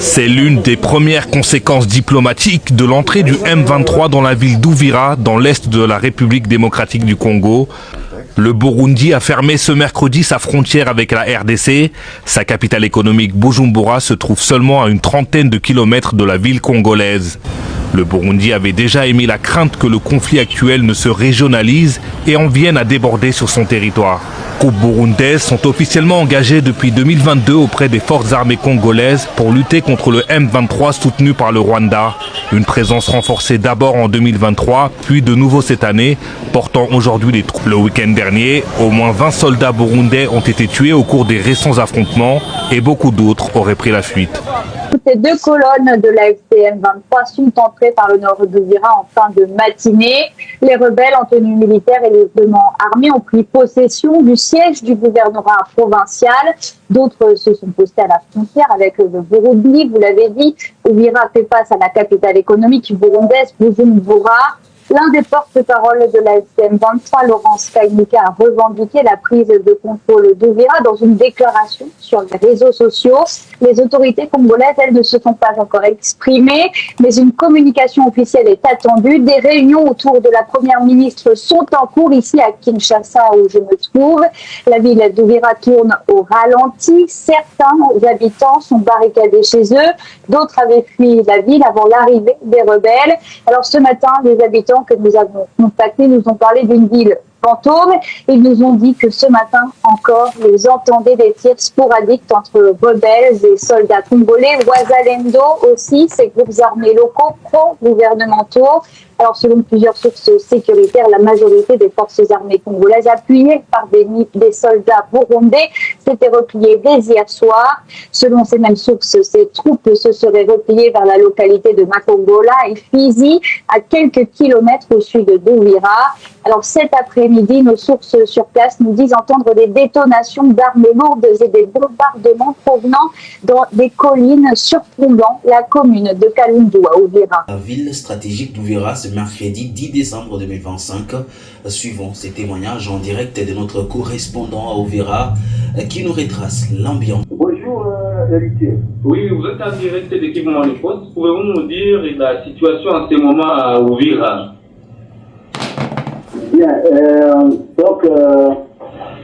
C'est l'une des premières conséquences diplomatiques de l'entrée du M23 dans la ville d'Uvira, dans l'est de la République démocratique du Congo. Le Burundi a fermé ce mercredi sa frontière avec la RDC. Sa capitale économique, Bujumbura, se trouve seulement à une trentaine de kilomètres de la ville congolaise. Le Burundi avait déjà émis la crainte que le conflit actuel ne se régionalise et en vienne à déborder sur son territoire. Les troupes burundaises sont officiellement engagées depuis 2022 auprès des forces armées congolaises pour lutter contre le M23 soutenu par le Rwanda. Une présence renforcée d'abord en 2023, puis de nouveau cette année, portant aujourd'hui les troupes. Le week-end dernier, au moins 20 soldats burundais ont été tués au cours des récents affrontements et beaucoup d'autres auraient pris la fuite. Ces deux colonnes de la FCM 23 sont entrées par le nord d'Uvira en fin de matinée. Les rebelles en tenue militaire et les éléments armés ont pris possession du siège du gouvernorat provincial. D'autres se sont postés à la frontière avec le Burundi. Vous l'avez dit, Uvira fait face à la capitale économique burundaise, Bujumbura. L'un des porte-parole de la FCM 23, Laurence Kainika, a revendiqué la prise de contrôle d'Uvira dans une déclaration sur les réseaux sociaux. Les autorités congolaises, elles, ne se sont pas encore exprimées, mais une communication officielle est attendue. Des réunions autour de la première ministre sont en cours ici à Kinshasa, où je me trouve. La ville d'Uvira tourne au ralenti. Certains habitants sont barricadés chez eux. D'autres avaient fui la ville avant l'arrivée des rebelles. Alors ce matin, les habitants que nous avons contactés nous ont parlé d'une ville fantôme. Ils nous ont dit que ce matin encore, ils entendaient des tirs sporadiques entre rebelles et soldats congolais. Ouazalendo aussi, ces groupes armés locaux pro-gouvernementaux. Alors, selon plusieurs sources sécuritaires, la majorité des forces armées congolaises, appuyées par des soldats burundais, s'étaient repliées dès hier soir. Selon ces mêmes sources, ces troupes se seraient repliées vers la localité de Makongola et Fizi, à quelques kilomètres au sud d'Uvira. Alors, cet après-midi, nos sources sur place nous disent entendre des détonations d'armes lourdes et des bombardements provenant des collines surplombant la commune de Kalundu à Uvira. La ville stratégique d'Uvira, ce mercredi 10 décembre 2025. Suivons ces témoignages en direct de notre correspondant à Uvira qui nous retrace l'ambiance. Bonjour, héritier. Oui, vous êtes en direct d'équipement de poste. Pouvez-vous nous dire la situation en ce moment à Uvira? Bien, donc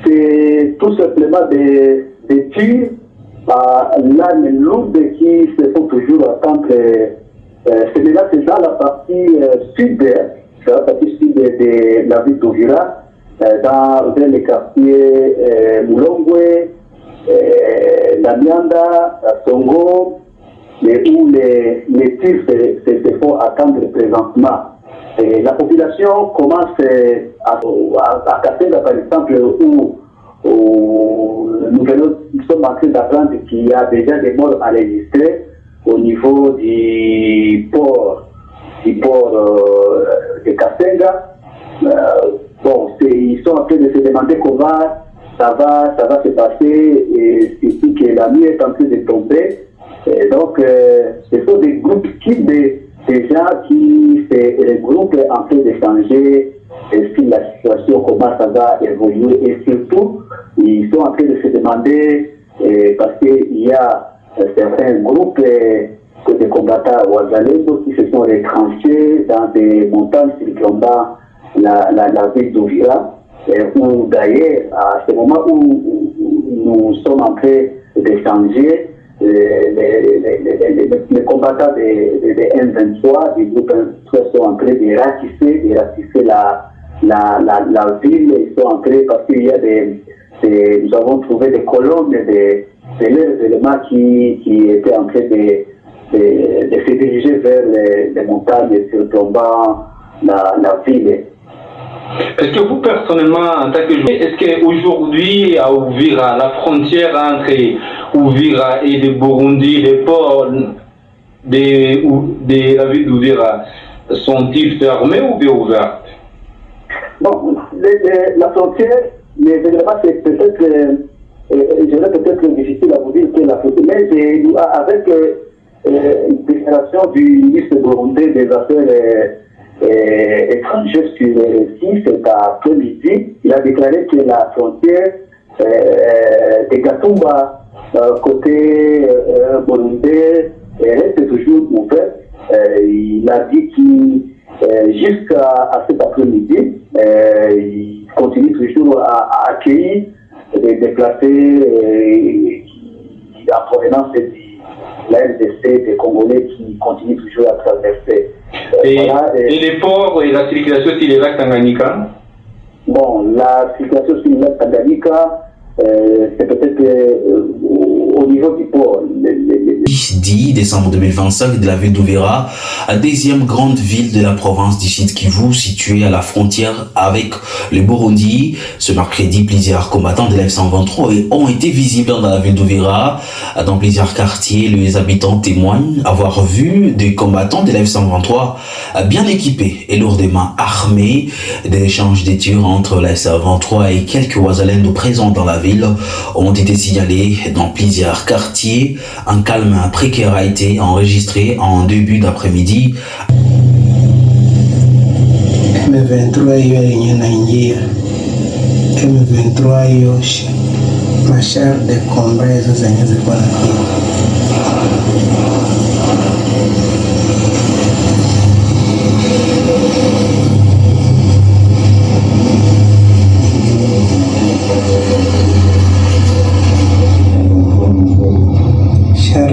c'est tout simplement des tirs à l'arme lourde qui se font toujours attendre. C'est dans la partie sud, de la ville d'Uvira, dans les quartiers Mulongwe, Lamianda, Songo, où les tirs se font attendre présentement. Et la population commence à casser, par exemple, où nous sommes en train d'apprendre qu'il y a déjà des morts enregistrés au niveau du port de Kasenga. Bon, ils sont en train de se demander comment ça va se passer, et surtout que la nuit est en train de tomber. Et donc, ce sont des groupes des gens qui se regroupent en train d'échanger sur la situation, comment ça va évoluer, et surtout, ils sont en train de se demander, parce qu'il y a certains groupes de combattants Ouazalendo qui se sont retranchés dans des montagnes circondant la ville d'Uvira, où d'ailleurs, à ce moment où nous sommes en train d'échanger, les combattants de M23, du groupe M23 sont en train de ratisser la ville. Ils sont en train, parce qu'il y a nous avons trouvé des colonnes de leurs éléments qui étaient en train de se diriger vers les montagnes surplombant la ville. Est-ce que vous, personnellement, en tant que journaliste, est-ce qu'aujourd'hui, à Uvira, la frontière entre Uvira et le Burundi, les ports de la ville d'Uvira, sont-ils fermés ou bien ouverts? Bon, la frontière, mais évidemment, c'est peut-être, je dirais peut-être difficile à vous dire que la frontière, mais avec une déclaration du ministre burundais des Affaires étrangères sur le 6 cet après-midi, il a déclaré que la frontière de Gatumba, côté burundais, reste toujours ouvert. Il a dit qu'il, jusqu'à cet après-midi, il continue toujours à accueillir des déplacés en provenance de la RDC, des Congolais qui continuent toujours à traverser. Et les ports et la circulation sur les lacs Tanganyika? Bon, la circulation sur les lacs Tanganyika, c'est peut-être au niveau du port. 10 décembre 2025 de la ville d'Uvira, deuxième grande ville de la province du Sud Kivu, située à la frontière avec le Burundi. Ce mercredi, plusieurs combattants de l'F-123 ont été visibles dans la ville d'Uvira. Dans plusieurs quartiers, les habitants témoignent avoir vu des combattants de l'F-123 bien équipés et lourdement armés. Des échanges de tirs entre l'F-123 et quelques Wazalendo présents dans la ville ont été signalés dans plusieurs quartiers. Un calme précaire a été enregistré en début d'après-midi. M23 hiyo yenye naingia M23 hiyo mashar de combat hizo zenye zilikuwa napiga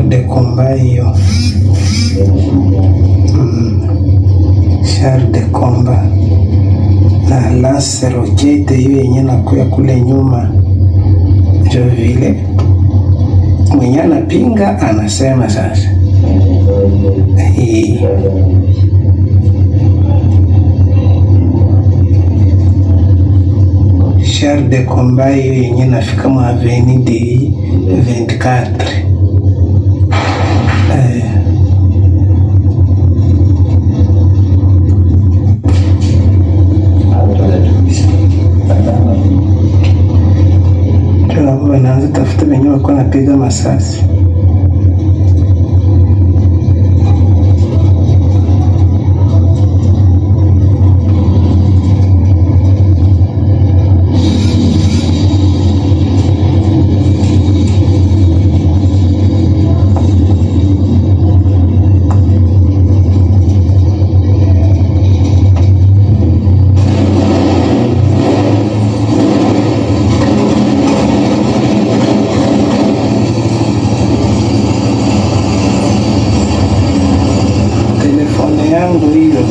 de combat hiyo char de combat na lance roquette hiyo yenye nakuya kule nyuma, ndio vile mwenye anapinga anasema sasa hii char de combat hiyo yenye nafika mwa avenue de 24 wanaanza tafuta wenye wako napiga masasi.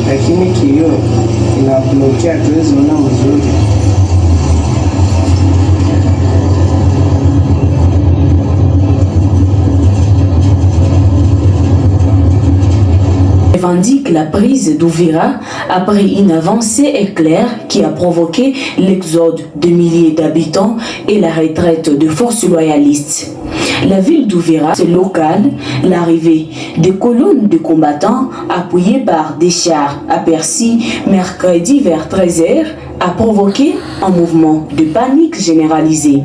Lakini kioo inablokea, tuwezi ona mzuri. Revendique la prise d'Uvira après une avancée éclair qui a provoqué l'exode de milliers d'habitants et la retraite de forces loyalistes. La ville d'Uvira, c'est local, l'arrivée des colonnes de combattants appuyées par des chars aperçus mercredi vers 13h a provoqué un mouvement de panique généralisée.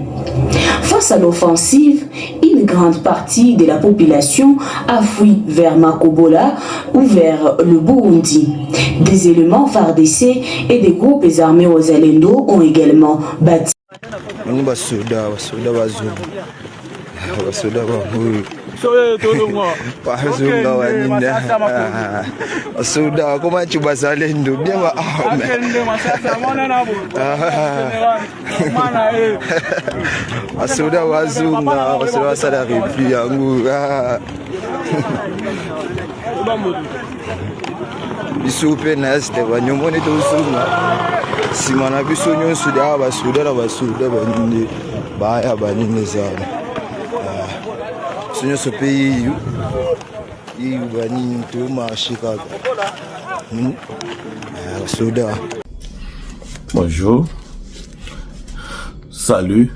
Face à l'offensive, une grande partie de la population a fui vers Makobola ou vers le Burundi. Des éléments FARDC et des groupes armés aux Wazalendo ont également bâti. Wasoda wangu wazunga waninda wasoda koma chubazalendo bema wasoda wazunga wasoda wasala ripi yangu bisupe na este banyomone tozunga simana biso nyonso da basoda na basoda baninde baya baninde zana ce pays Bonjour, salut.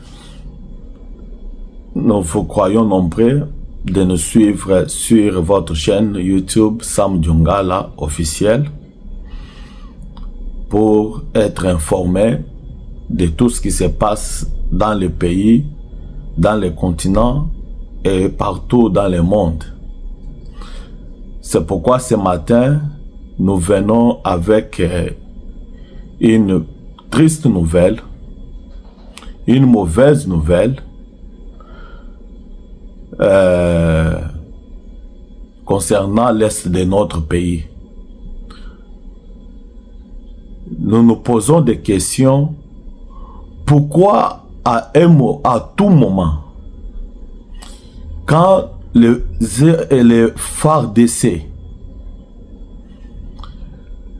Nous vous croyons nombreux de nous suivre sur votre chaîne YouTube Sam Djongala officiel pour être informé de tout ce qui se passe dans le pays, dans le continent et partout dans le monde. C'est pourquoi ce matin, nous venons avec une triste nouvelle, une mauvaise nouvelle concernant l'Est de notre pays. Nous nous posons des questions. Pourquoi à tout moment, quand les FARDC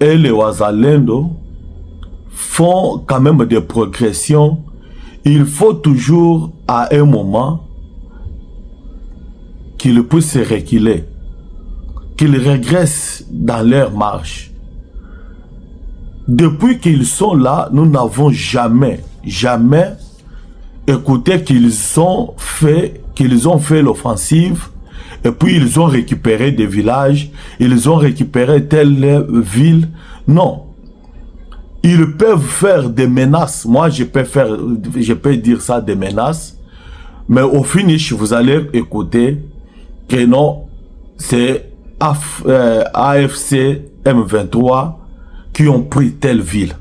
et les Wazalendo font quand même des progressions, il faut toujours à un moment qu'ils puissent se reculer, qu'ils régressent dans leur marche. Depuis qu'ils sont là, nous n'avons jamais écouté qu'ils ont fait l'offensive et puis ils ont récupéré des villages, ils ont récupéré telle ville. Non. Ils peuvent faire des menaces. Moi, je peux dire ça, des menaces. Mais au finish, vous allez écouter que non, c'est AFC M23 qui ont pris telle ville.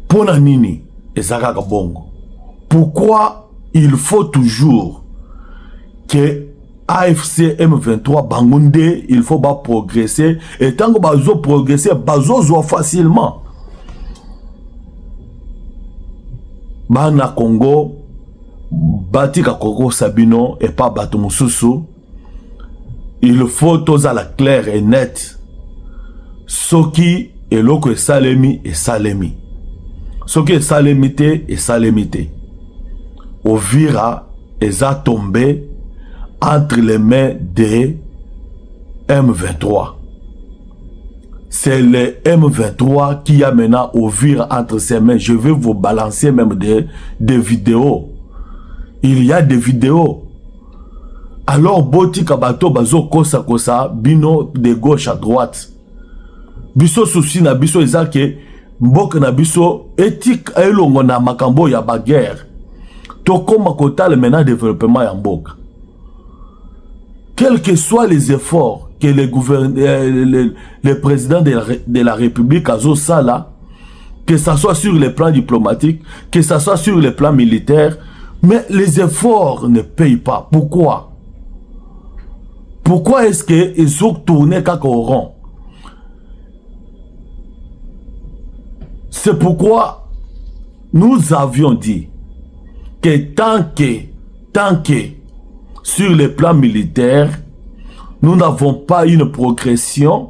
Ponanini et Zagaka Bongo. Pourquoi il faut toujours que AFC M23 Bangunde, il faut pas progresser, et tant que bazo progresser, bazo zo facilement. Bana Congo, Batika Congo Sabino et pas Batumususu, il faut tous à la claire et nette. Soki et loko et salemi et salemi. Soki et salemité et salemité. Ovira et a tombé entre les mains de M23. C'est le M23 qui a maintenant Ovira entre ses mains. Je vais vous balancer même des vidéos. Il y a des vidéos. Alors, Boti Kabato Bazo Kosa Kosa, Bino de gauche à droite. Biso souci na biso ezake, mbok na biso, éthique elongo na makambo ya baguerre. Toko makota le maintenant développement ya mbok. Quels que soient les efforts que le président de la République a Sala, que ce soit sur le plan diplomatique, que ce soit sur le plan militaire, mais les efforts ne payent pas. Pourquoi? Pourquoi est-ce qu'ils ont tourné au rond? C'est pourquoi nous avions dit que tant que sur le plan militaire, nous n'avons pas une progression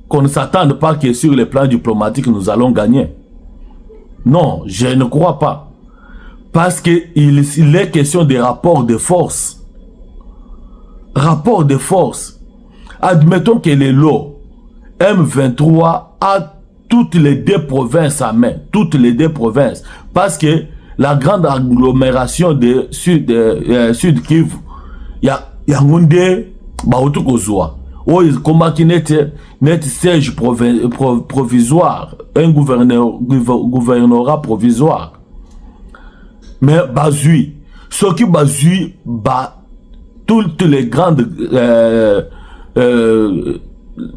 qu'on ne s'attende pas que sur le plan diplomatique nous allons gagner. Non, je ne crois pas. Parce qu'il est question des rapports de force. Rapport de force. Admettons que les lots M23 a toutes les deux provinces à main. Toutes les deux provinces. Parce que la grande agglomération de Sud Kivu, il y a Yaoundé, Baotou Kozwa. Où il combat qui net siège provisoire. Un gouvernorat provisoire. Mais Bazui. Ce qui Bazui, toutes les grandes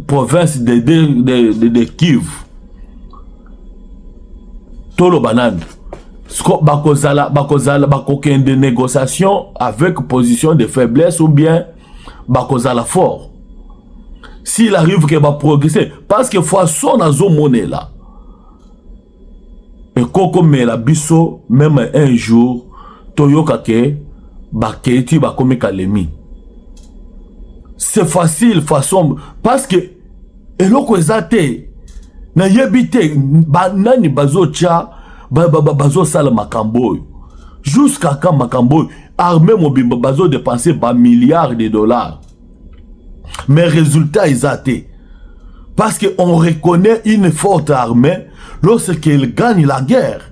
provinces de Kivu. Tolo Banane. Bakozala de négociation avec position de faiblesse ou bien Bakozala fort. S'il arrive qu'il va progresser, parce que façon na zo monnaie là. Et koko me la biso même un jour toyoka ke baketi bakomi kalemi. C'est facile façon parce que eloko ezate na yebite nani bazocha bazo sala makambo jusqu'à quand makambo armée mobimba bazo dépenser milliards de dollars, mais résultat exaté parce que on reconnaît une forte armée lorsqu'elle gagne la guerre,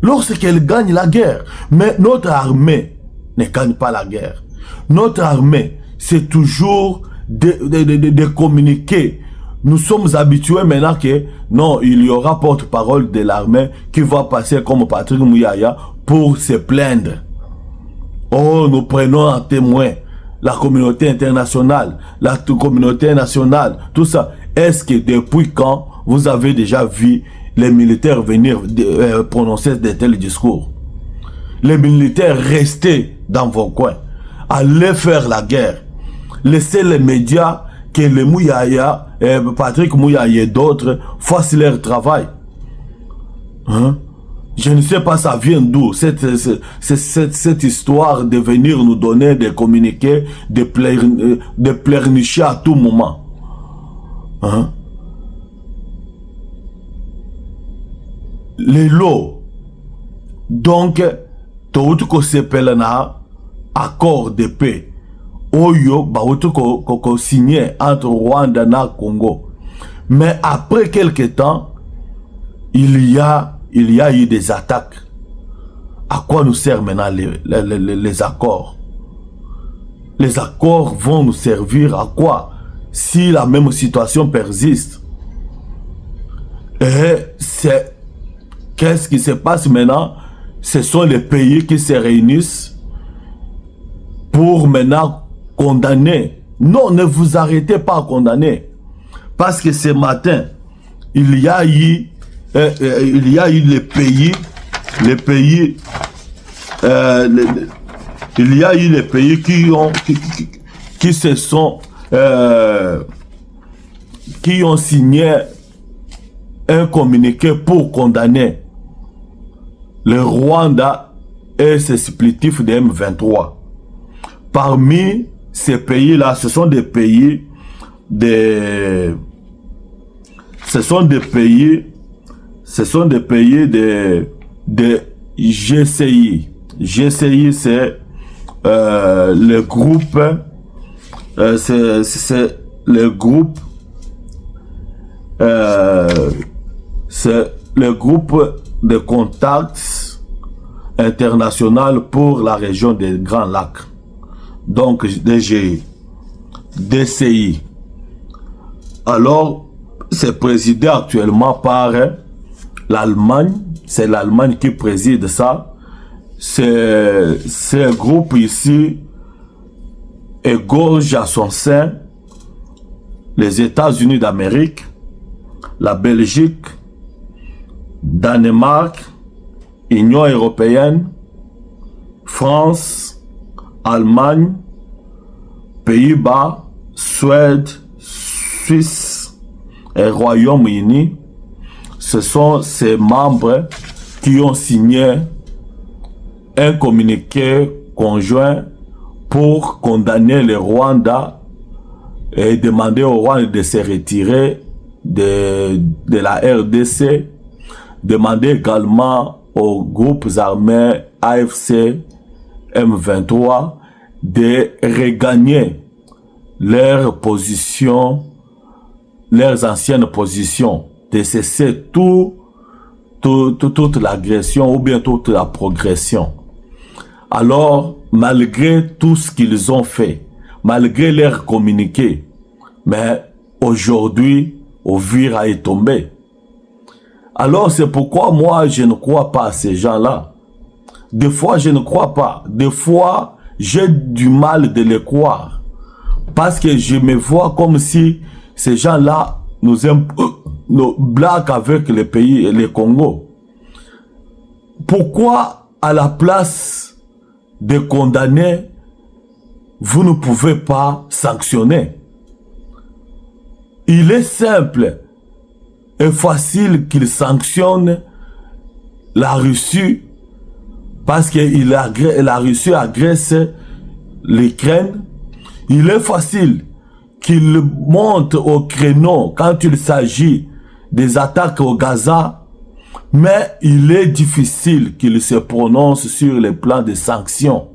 lorsqu'elle gagne la guerre. Mais notre armée ne gagne pas la guerre. Notre armée c'est toujours de communiquer. Nous sommes habitués maintenant que non, il y aura porte-parole de l'armée qui va passer comme Patrick Mouyaya pour se plaindre. Oh, nous prenons en témoin la communauté internationale, la communauté nationale, tout ça. Est-ce que depuis quand vous avez déjà vu les militaires venir prononcer de tels discours? les militaires, restez dans vos coins. Allez faire la guerre. Laissez les médias, que les Mouyaya, Patrick Mouyaya et d'autres fassent leur travail. Hein? Je ne sais pas ça vient d'où, cette histoire de venir nous donner des communiqués, de pleurnicher à tout moment. Hein? Les lots. Donc, tout ce s'appelle un accord de paix. Oyo, ko signé entre Rwanda et Congo. Mais après quelques temps, il y a eu des attaques. À quoi nous servent maintenant les accords? Les accords vont nous servir à quoi si la même situation persiste? Et c'est qu'est-ce qui se passe maintenant? Ce sont les pays qui se réunissent pour maintenant condamner. Non, ne vous arrêtez pas à condamner. Parce que ce matin, il y a eu les pays qui ont signé un communiqué pour condamner le Rwanda et ses supplétifs de M23. Parmi ces pays-là, ce sont des pays de GCI. GCI, c'est le groupe, c'est le groupe de contacts international pour la région des Grands Lacs. Donc, DGI, DCI. Alors, c'est présidé actuellement par l'Allemagne. C'est l'Allemagne qui préside ça. Ce groupe ici égorge à son sein les États-Unis d'Amérique, la Belgique, Danemark, Union européenne, France, Allemagne, Pays-Bas, Suède, Suisse et Royaume-Uni. Ce sont ces membres qui ont signé un communiqué conjoint pour condamner le Rwanda et demander au Rwanda de se retirer de la RDC, demander également aux groupes armés AFC M23 de regagner leurs positions, leurs anciennes positions, de cesser toute l'agression ou bien toute la progression. Alors, malgré tout ce qu'ils ont fait, malgré leur communiqué, mais aujourd'hui, Uvira est tombé. Alors, c'est pourquoi moi, je ne crois pas à ces gens-là. Des fois, je ne crois pas. Des fois, j'ai du mal de les croire. Parce que je me vois comme si ces gens-là nous blaguent avec les pays, les Congo. Pourquoi, à la place de condamner, vous ne pouvez pas sanctionner? Il est simple et facile qu'il sanctionne la Russie parce que la Russie agresse l'Ukraine. Il est facile qu'il monte au créneau quand il s'agit des attaques au Gaza, mais il est difficile qu'il se prononce sur le plan des sanctions.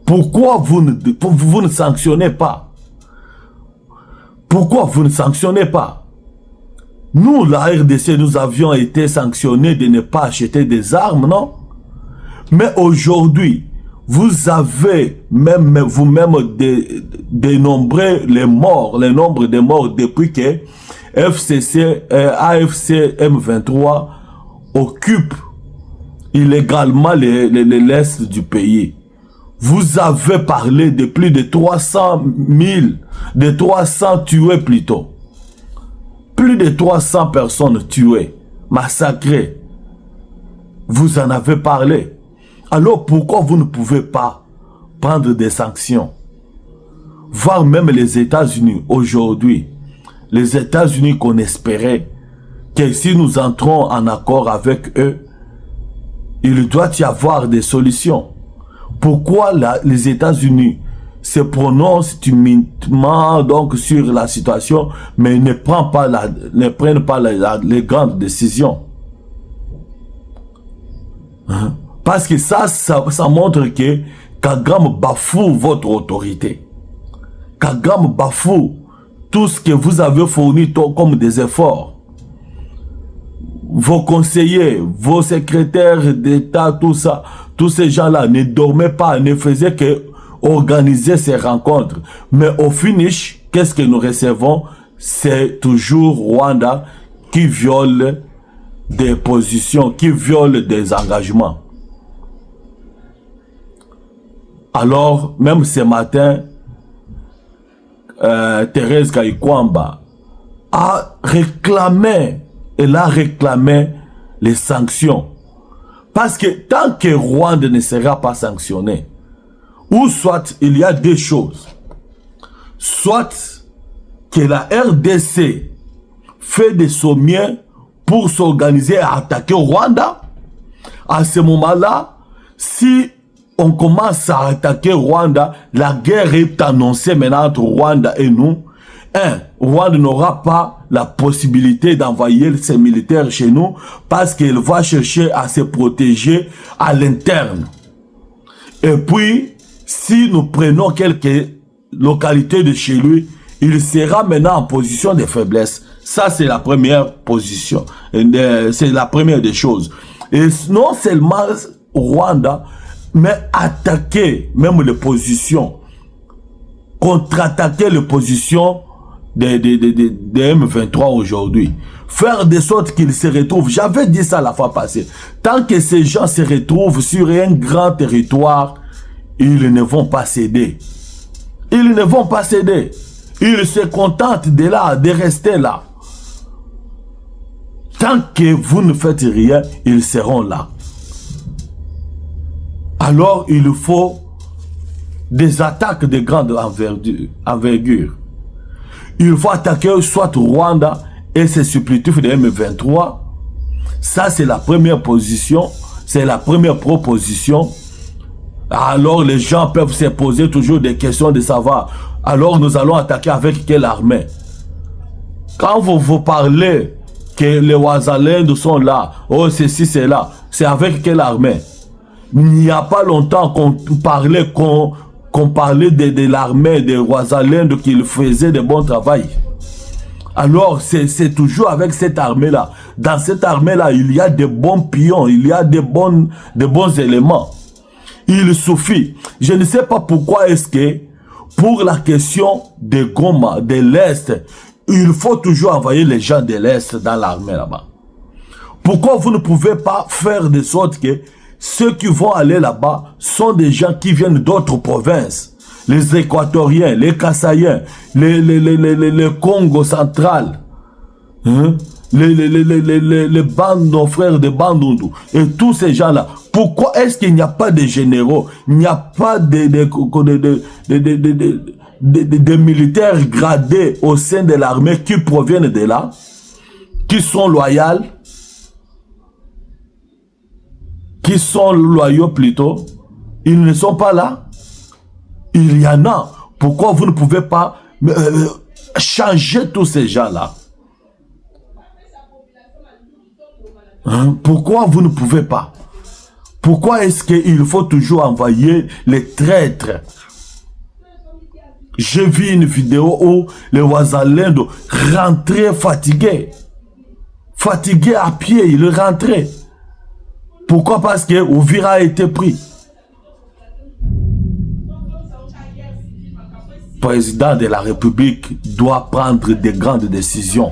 Pourquoi vous ne sanctionnez pas? Pourquoi vous ne sanctionnez pas? Nous, la RDC, nous avions été sanctionnés de ne pas acheter des armes, non? Mais aujourd'hui, vous avez même vous-même dénombré le nombre de morts depuis que AFC M23 occupe illégalement l'est du pays. Vous avez parlé de plus de 300 tués plutôt. Plus de 300 personnes tuées, massacrées. Vous en avez parlé. Alors pourquoi vous ne pouvez pas prendre des sanctions? Voir même les États-Unis aujourd'hui, les États-Unis qu'on espérait que si nous entrons en accord avec eux, il doit y avoir des solutions. Pourquoi les États-Unis se prononcent timidement donc sur la situation, mais ne prennent pas les grandes décisions? Hein? Parce que ça montre que Kagame bafoue votre autorité. Kagame bafoue tout ce que vous avez fourni comme des efforts. Vos conseillers, vos secrétaires d'État, tout ça, tous ces gens-là ne dormaient pas, ne faisaient que organiser ces rencontres. Mais au finish, qu'est-ce que nous recevons? C'est toujours Rwanda qui viole des positions, qui viole des engagements. Alors, même ce matin, Thérèse Kayikwamba a réclamé les sanctions. Parce que tant que Rwanda ne sera pas sanctionné, ou soit il y a deux choses. Soit que la RDC fait de son mieux pour s'organiser à attaquer Rwanda. À ce moment-là, si on commence à attaquer Rwanda, la guerre est annoncée maintenant entre Rwanda et nous. Rwanda n'aura pas la possibilité d'envoyer ses militaires chez nous parce qu'il va chercher à se protéger à l'interne. Et puis, si nous prenons quelques localités de chez lui, il sera maintenant en position de faiblesse. Ça, c'est la première position. C'est la première des choses. Et non seulement Rwanda, mais attaquer même les positions, contre-attaquer les positions des M23 aujourd'hui. Faire de sorte qu'ils se retrouvent. J'avais dit ça la fois passée. Tant que ces gens se retrouvent sur un grand territoire, ils ne vont pas céder. Ils ne vont pas céder. Ils se contentent de rester là. Tant que vous ne faites rien, ils seront là. Alors il faut des attaques de grande envergure. Il faut attaquer soit Rwanda et ses supplétifs de M23. Ça, c'est la première position. C'est la première proposition. Alors les gens peuvent se poser toujours des questions de savoir. Alors nous allons attaquer avec quelle armée? Quand vous parlez que les Ouazalènes sont là, oh ceci, c'est là, c'est avec quelle armée? Il n'y a pas longtemps qu'on parlait de l'armée des Ouazalènes qu'il faisait de bon travail. Alors c'est toujours avec cette armée-là. Dans cette armée-là, il y a de bons pions, il y a de bons éléments. Il suffit. Je ne sais pas pourquoi est-ce que pour la question de Goma, de l'Est, il faut toujours envoyer les gens de l'Est dans l'armée là-bas. Pourquoi vous ne pouvez pas faire de sorte que ceux qui vont aller là-bas sont des gens qui viennent d'autres provinces? Les Équatoriens, les Kassaïens, les Congo central, hein? les bandes, nos frères de Bandundu, et tous ces gens-là. Pourquoi est-ce qu'il n'y a pas de généraux, il n'y a pas de militaires gradés au sein de l'armée qui proviennent de là, qui sont loyaux, plutôt? Ils ne sont pas là. Il y en a. Pourquoi vous ne pouvez pas changer tous ces gens-là? Hein? Pourquoi vous ne pouvez pas? Pourquoi est-ce qu'il faut toujours envoyer les traîtres? J'ai vu une vidéo où les Ouazalènes rentraient fatigués. Fatigués à pied, ils rentraient. Pourquoi? Parce que Uvira a été pris. Le président de la République doit prendre des grandes décisions.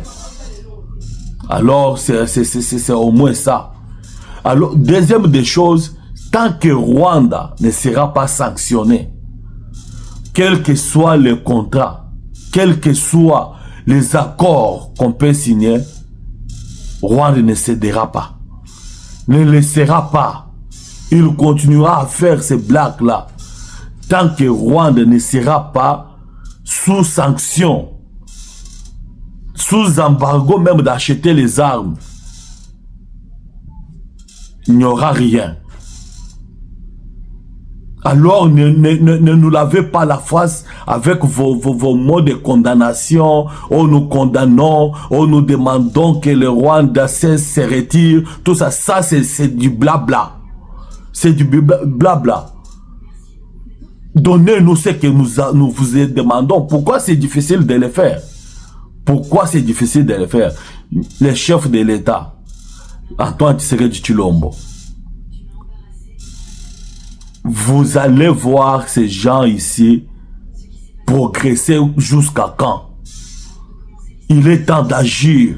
Alors, c'est au moins ça. Alors, deuxième des choses, tant que Rwanda ne sera pas sanctionné, quel que soit le contrat, quels que soient les accords qu'on peut signer, Rwanda ne cédera pas. Ne laissera pas Il continuera à faire ces blagues-là tant que Rwanda ne sera pas sous sanction, sous embargo même d'acheter les armes. Il n'y aura rien. Alors ne nous lavez pas la face avec vos mots de condamnation. Oh, nous condamnons, oh, nous demandons que le Rwanda se retire. Tout ça, c'est du blabla. C'est du blabla. Donnez-nous ce que nous vous demandons. Pourquoi c'est difficile de le faire? Pourquoi c'est difficile de le faire? Les chefs de l'État, Antoine Tshisekedi Tshilombo, vous allez voir ces gens ici progresser jusqu'à quand? Il est temps d'agir.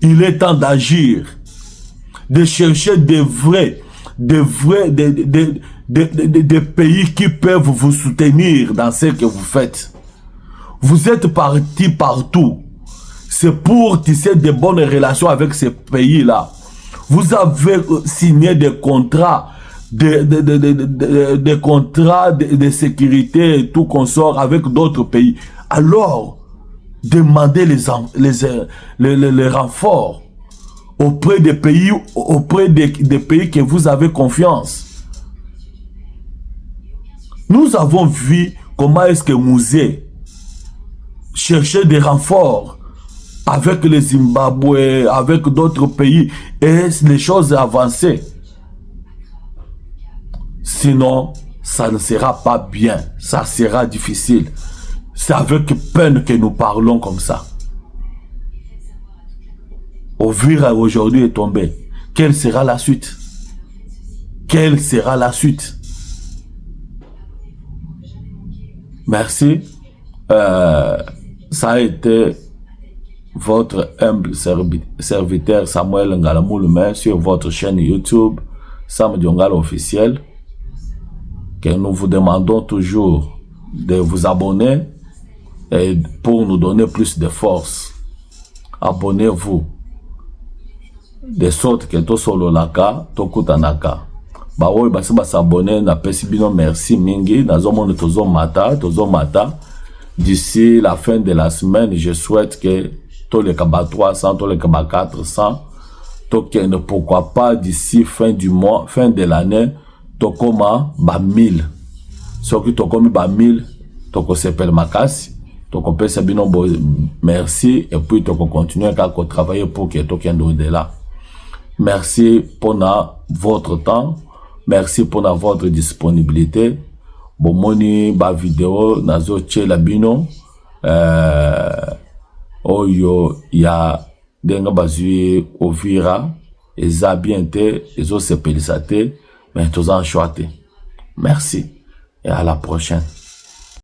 Il est temps d'agir. De chercher des pays qui peuvent vous soutenir dans ce que vous faites. Vous êtes partis partout. C'est pour tisser de bonnes relations avec ces pays-là. Vous avez signé des contrats des contrats de sécurité et tout consort avec d'autres pays. Alors, demandez les renforts auprès des pays, des pays que vous avez confiance. Nous avons vu comment est-ce que Musée cherchait des renforts avec le Zimbabwe, avec d'autres pays, et les choses avançaient. Sinon, ça ne sera pas bien, ça sera difficile. C'est avec peine que nous parlons comme ça. Uvira aujourd'hui est tombé. Quelle sera la suite? Quelle sera la suite? Merci. Ça a été votre humble serviteur Samuel Ngalamouloume sur votre chaîne YouTube Sam Diongala officiel. Que nous vous demandons toujours de vous abonner et pour nous donner plus de force. Abonnez-vous. De sorte que to solo laka, to kutanaka. Ba oy basi ba s'abonner na pesi bino merci mingi, na zo mona tozo mata. D'ici la fin de la semaine, je souhaite que tous les kaba 300, tous les kaba 400, ne pourquoi pas d'ici fin du mois, fin de l'année, tokoma ba 1000. Ce qui tokomi ba 1000, toko sepel makasi, toko pesa bino bo merci et puis toko continuer à travailler pour que tokende au-delà. Merci pour votre temps, merci pour votre disponibilité. Bomoni ba vidéo nazo tchela bino oyo ya denga bazui Uvira eza bien te ezo sepelisate mais tous en choité. Merci et à la prochaine.